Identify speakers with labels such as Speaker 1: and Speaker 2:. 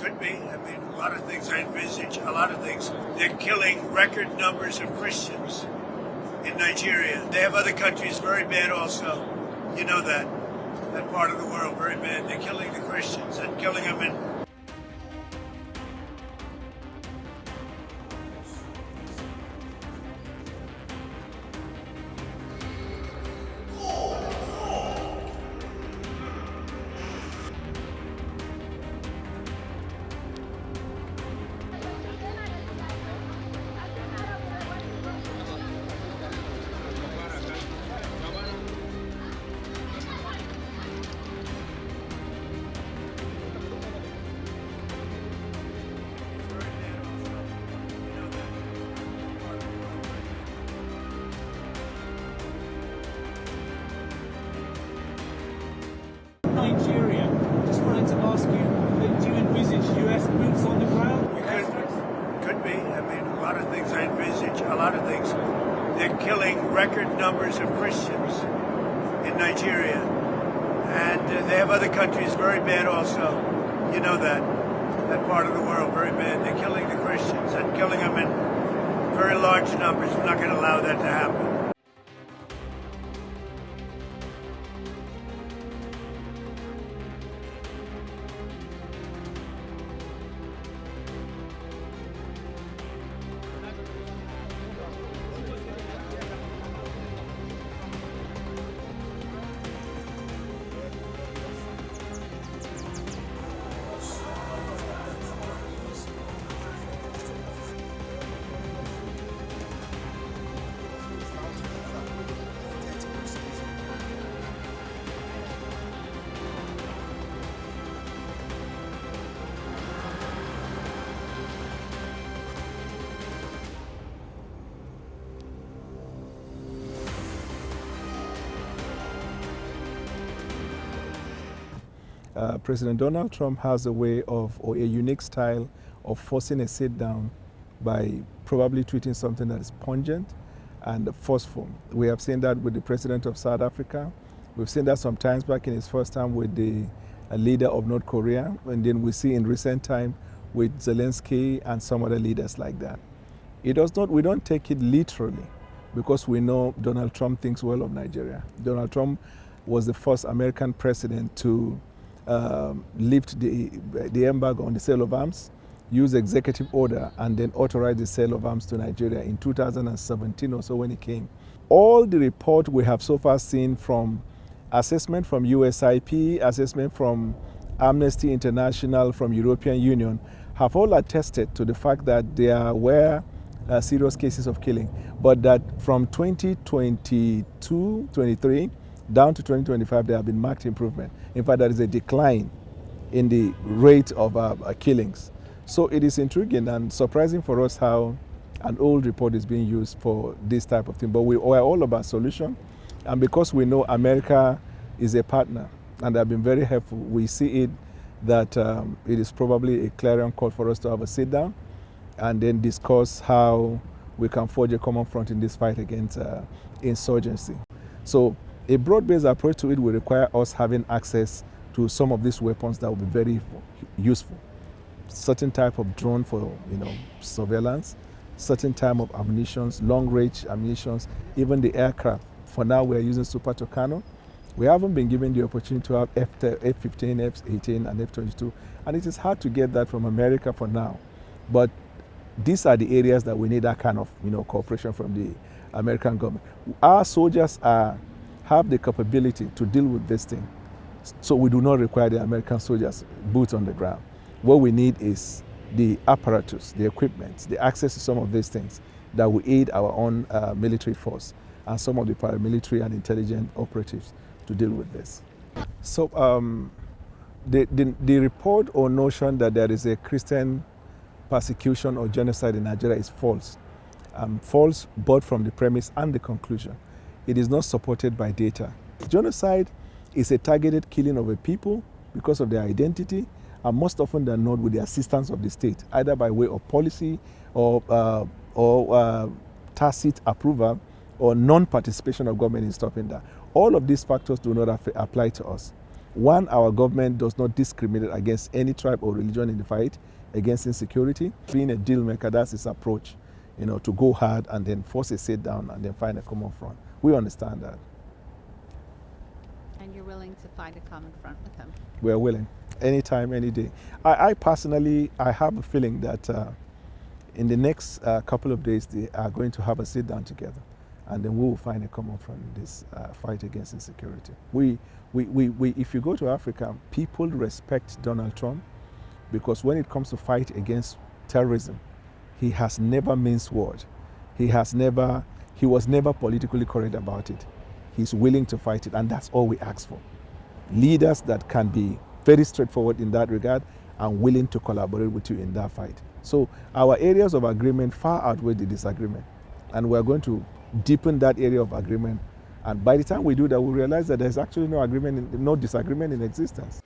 Speaker 1: Could be. I mean, a lot of things I envisage, a lot of things. They're killing record numbers of Christians in Nigeria. They have other countries very bad also. You know that part of the world very bad. They're killing the Christians and killing them in
Speaker 2: Nigeria. Just wanted to ask you, do you envisage US boots on the ground?
Speaker 1: Could be. I mean, a lot of things I envisage, a lot of things. They're killing record numbers of Christians in Nigeria. And they have other countries very bad also. You know that part of the world very bad. They're killing the Christians and killing them in very large numbers. We're not going to allow that to happen.
Speaker 3: President Donald Trump has a way of, or a unique style of forcing a sit down by probably tweeting something that is pungent and forceful. We have seen that with the president of South Africa. We've seen that sometimes back in his first time with the leader of North Korea. And then we see in recent time with Zelensky and some other leaders like that. We don't take it literally because we know Donald Trump thinks well of Nigeria. Donald Trump was the first American president to lift the embargo on the sale of arms, use executive order, and then authorize the sale of arms to Nigeria in 2017 or so when he came. All the report we have so far seen from assessment from USIP, assessment from Amnesty International, from European Union, have all attested to the fact that there were serious cases of killing, but that from 2022-23 down to 2025, there have been marked improvement. In fact, there is a decline in the rate of killings. So it is intriguing and surprising for us how an old report is being used for this type of thing. But we are all about solution. And because we know America is a partner and they have been very helpful, we see it that it is probably a clarion call for us to have a sit down and then discuss how we can forge a common front in this fight against insurgency. So a broad-based approach to it will require us having access to some of these weapons that will be very useful. Certain type of drone for surveillance, certain type of ammunitions, long-range ammunitions, even the aircraft. For now, we are using Super Tucano. We haven't been given the opportunity to have F-15, F-18, and F-22, and it is hard to get that from America for now. But these are the areas that we need that kind of cooperation from the American government. Our soldiers have the capability to deal with this thing. So we do not require the American soldiers boots on the ground. What we need is the apparatus, the equipment, the access to some of these things that will aid our own military force and some of the paramilitary and intelligence operatives to deal with this. So the report or notion that there is a Christian persecution or genocide in Nigeria is false. False both from the premise and the conclusion. It is not supported by data. Genocide is a targeted killing of a people because of their identity, and most often than not with the assistance of the state, either by way of policy or tacit approval or non-participation of government in stopping that. All of these factors do not apply to us. One, our government does not discriminate against any tribe or religion in the fight against insecurity. Being a deal maker, that's his approach, to go hard and then force a sit down and then find a common front. We understand that.
Speaker 4: And you're willing to find a common front with him?
Speaker 3: We're willing, anytime, any day. I personally, I have a feeling that in the next couple of days, they are going to have a sit down together, and then we will find a common front in this fight against insecurity. If you go to Africa, people respect Donald Trump because when it comes to fight against terrorism, he has never minced word. He was never politically correct about it. He's willing to fight it, and that's all we ask for. Leaders that can be very straightforward in that regard and willing to collaborate with you in that fight. So our areas of agreement far outweigh the disagreement, and we're going to deepen that area of agreement. And by the time we do that, we realize that there's actually no disagreement in existence.